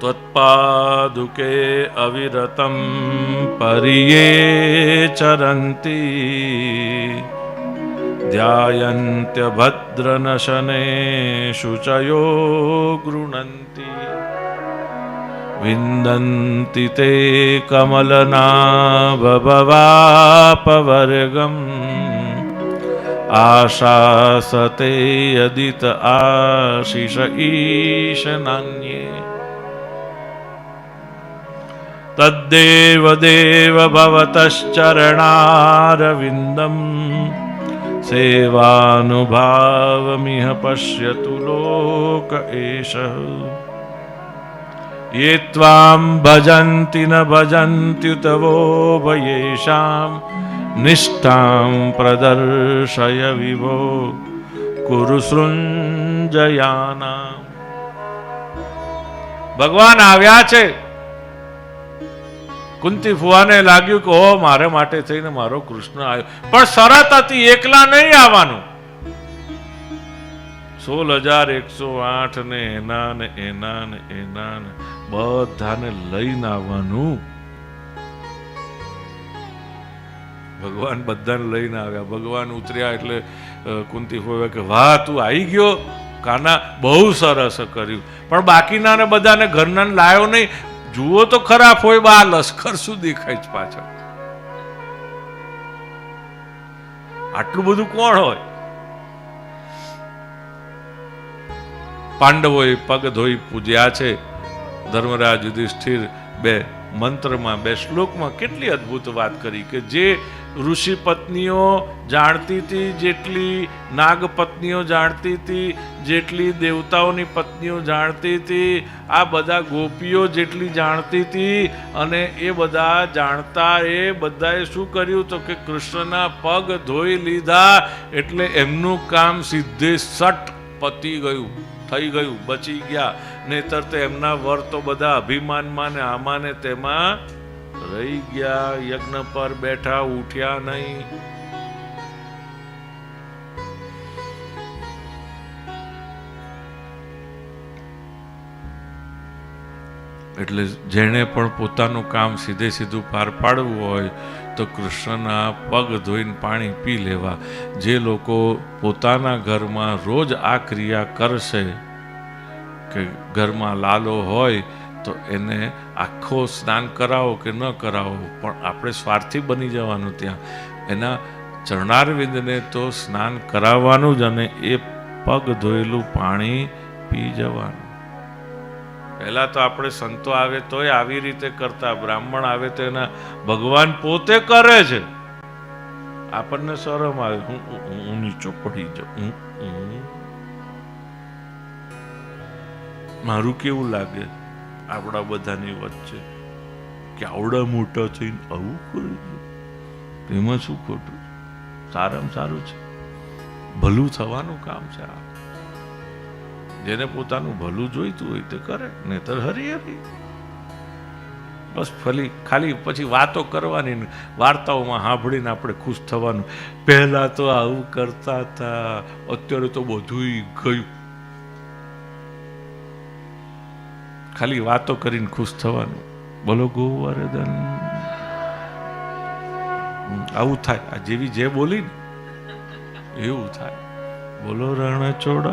त्वत्पादुके अविरतं परिये चरन्ति ध्यायन्त्यभद्रनशनेषु च यो गृह्णन्ति विन्दन्ति ते कमलनाभवापवर्गम् आशासते यदित आशिष ईशनान्ये तद्देव देव भवतश्चरणारविन्दम् सेवानुभावमिह पश्यतु लोक एषः ये त्वां भजन्ति न भजन्त्युत वो भयेषां निष्ठां प्रदर्शय विभो कुरु सृञ्जयानाम्। ભગવાન આવ્યા છે. કુંતી ફુવાને લાગ્યું કે ઓ મારે માટે થઈને મારો કૃષ્ણ આવ્યો, પણ શરત હતી એકલા નહીં આવવાનું. 16,108 ને એના ને એના ને એના ને બધાને લઈને આવવાનું. ભગવાન બધાને લઈને આવ્યા. ભગવાન ઉતર્યા એટલે કુંતી ફુવા કે વાહ તું આવી ગયો કાના, બહુ સરસ કર્યું, પણ બાકીના ને બધાને ઘરના લાયો નહીં. જુઓ તો ખરા હોય બા લશ્કર શું દેખાય છે પાછળ. આટલું બધું કોણ હોય? પાંડવોએ પગ ધોઈ પૂજ્યા છે. ધર્મરાજ યુધિષ્ઠિર બે મંત્રમાં, બે શ્લોકમાં કેટલી અદ્ભુત વાત કરી કે જે ઋષિ પત્નીઓ જાણતી હતી, જેટલી નાગ પત્નીઓ જાણતી હતી, જેટલી દેવતાઓની પત્નીઓ જાણતી હતી, આ બધા ગોપીઓ જેટલી જાણતી હતી, અને એ બધા જાણતા એ બધાએ શું કર્યું તો કે કૃષ્ણના પગ ધોઈ લીધા એટલે એમનું કામ સીધે સટ પતી ગયું, થઈ ગયું, બચી ગયા. નહીતર તો એમના વર તો બધા અભિમાનમાં ને આમાં ને તેમાં રહી ગયા, યજ્ઞ પર બેઠા, ઉઠ્યા નહીં. એટલે જેણે પણ પોતાનું કામ સીધે સીધું પાર પાડવું હોય તો કૃષ્ણના પગ ધોઈને પાણી પી લેવા. જે લોકો પોતાના ઘરમાં રોજ આ ક્રિયા કરશે કે ઘરમાં લાલો હોય તો એને આખો સ્નાન કરાવો કે ન કરાવો, પણ આપણે સ્વાર્થી બની જવાનું. ત્યાં એના ચરણારવિંદને તો સ્નાન કરાવવાનું જ, અને એ પગ ધોયેલું પાણી પી જવાનું. પહેલા તો આપણે સંતો આવે તોય આવી રીતે કરતા, બ્રાહ્મણ આવે તો એના ભગવાન પોતે કરે છે. આપણને શરમ આવે, હું નીચો પડી જાઉં, મારું કેવું લાગે આપણા બધાની વચ્ચે કે આવડા મોટા થઈને આવું કરે છે, એમાં શું ખોટું? સારામાં સારું છે, ભલું થવાનું કામ છે આ. જેને પોતાનું ભલું જોઈતું હોય તે કરે, નહીતર હરી હરી બસ ખાલી પછી વાતો કરવાની, વાર્તાઓમાં સાંભળીને આપણે ખુશ થવાનું. પહેલા તો આવું કરતા હતા, અત્યારે તો બધું ગયું. ખાલી વાતો કરીને ખુશ થવાનું. બોલો ગોવર્ધન. આવું થાય. આ જેવી જે બોલી ને એવું થાય. બોલો રણછોડ